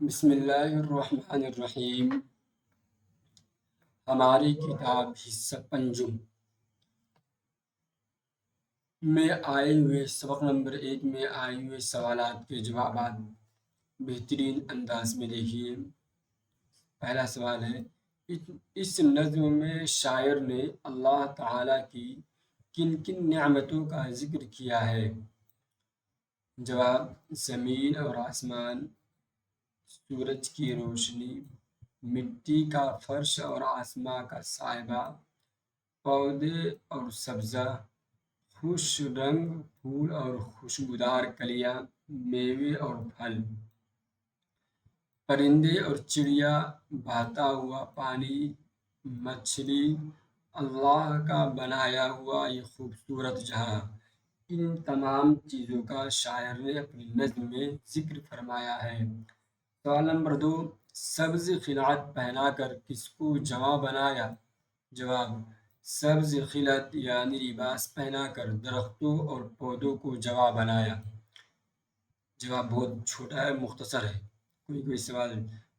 بسم اللہ الرحمن الرحیم۔ ہماری کتاب حصہ پنجم میں آئے ہوئے سبق نمبر 1 میں آئے ہوئے سوالات کے جوابات بہترین انداز میں دیکھیے۔ پہلا سوال ہے، اس نظم میں شاعر نے اللہ تعالیٰ کی کن کن نعمتوں کا ذکر کیا ہے؟ جواب: زمین اور آسمان، سورج کی روشنی، مٹی کا فرش اور آسمان کا سائبہ، پودے اور سبزہ، خوش رنگ پھول اور خوشبودار کلیاں، میوے اور پھل، پرندے اور چڑیا، بہتا ہوا پانی، مچھلی، اللہ کا بنایا ہوا یہ خوبصورت جہاں۔ ان تمام چیزوں کا شاعر نے اپنی نظم میں ذکر فرمایا ہے۔ سوال نمبر 2، سبز خلعت پہنا کر کس کو جواں بنایا؟ جواب: سبز خلعت یعنی لباس پہنا کر درختوں اور پودوں کو جواں بنایا۔ جواب بہت چھوٹا ہے، مختصر ہے۔ کوئی سوال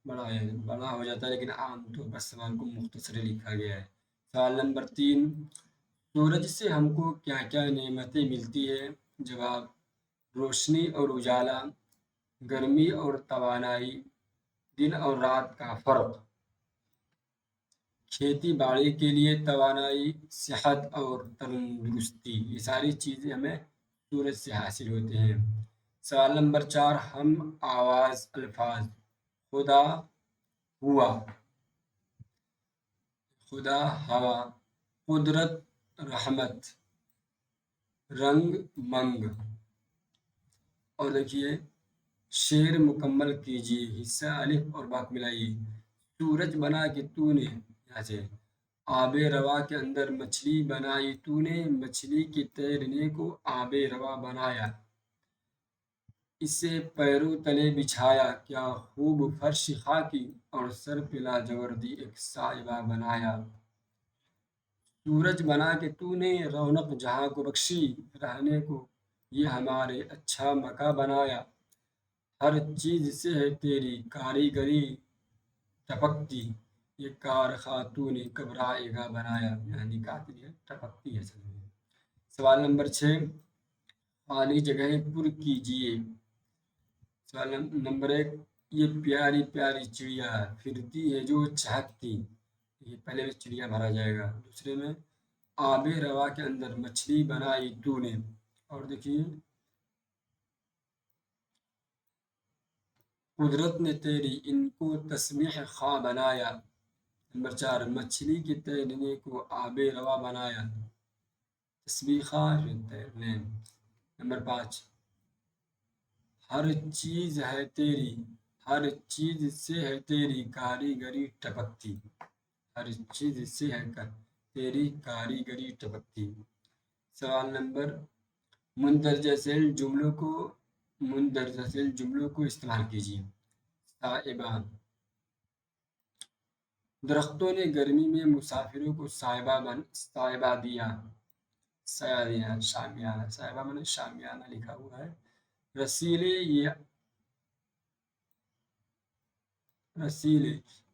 بڑا ہو جاتا ہے، لیکن عام طور پر سوال کو مختصر لکھا گیا ہے۔ سوال نمبر 3، سورج سے ہم کو کیا کیا نعمتیں ملتی ہیں؟ جواب: روشنی اور اجالا، گرمی اور توانائی، دن اور رات کا فرق، کھیتی باڑی کے لیے توانائی، صحت اور تندرستی، یہ ساری چیزیں ہمیں سورج سے حاصل ہوتے ہیں۔ سوال نمبر 4، ہم آواز الفاظ خدا ہوا، خدا ہوا، قدرت رحمت، رنگ منگ، اور دیکھیے شعر مکمل کیجیے، حصہ الف اور با ملائیے۔ سورج بنا کے تو نے، یہاں سے آب روا کے اندر مچھلی بنائی تو نے، مچھلی کے تیرنے کو آب روا بنایا، اسے پیروں تلے بچھایا، کیا خوب فرش خاکی، اور سر پہ لاجوردی ایک سائبہ بنایا۔ سورج بنا کے تو نے رونق جہاں کو بخشی، رہنے کو یہ ہمارے اچھا مکان بنایا، ہر چیز سے ہے تیری کاریگری ٹپکتی، یہ کار خاتون نے کب رائے گا بنایا، یعنی کاتری ہے، ٹپکتی ہے۔ سوال نمبر 6، خالی جگہیں پر کیجیے۔ سوال نمبر 1، یہ پیاری پیاری چڑیا پھرتی ہے جو چہکتی، یہ پہلے میں چڑیا بھرا جائے گا۔ دوسرے میں آب روا کے اندر مچھلی بنائی تو نے، اور دیکھیے قدرت نے تیری ان کو تسبیح خواہ بنایا۔ نمبر 4، مچھلی کے تیرنے کو آب روا بنایا، تسبیح خواہ تیرنے۔ نمبر 5، ہر چیز ہے تیری، ہر چیز سے ہے تیری کاریگری ٹپکتی، ہر چیز سے ہے تیری کاریگری ٹپکتی۔ سوال نمبر، مندرجہ ذیل جملوں کو استعمال کیجیے۔ سائبہ، درختوں نے گرمی میں مسافروں کو سائبہ دیا، شامیانہ، سائبہ میں نے شامیانہ لکھا ہوا ہے۔ رسیلے،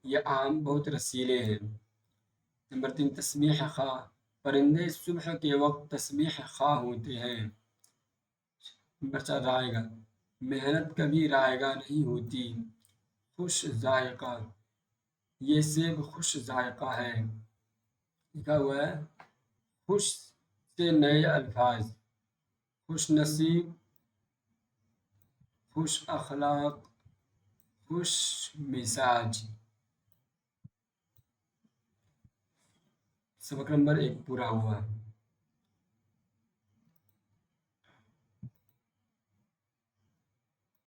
یہ آم بہت رسیلے ہیں۔ نمبر 3، تسبیح خواہ، پرندے صبح کے وقت تسبیح خواہ ہوتے ہیں۔ نمبر 4، رائے گا، محنت کبھی رائے گا نہیں ہوتی۔ خوش ذائقہ، یہ سیب خوش ذائقہ ہے، لکھا ہوا ہے۔ خوش سے نئے الفاظ، خوش نصیب، خوش اخلاق، خوش مزاج۔ سبق نمبر 1 پورا ہوا۔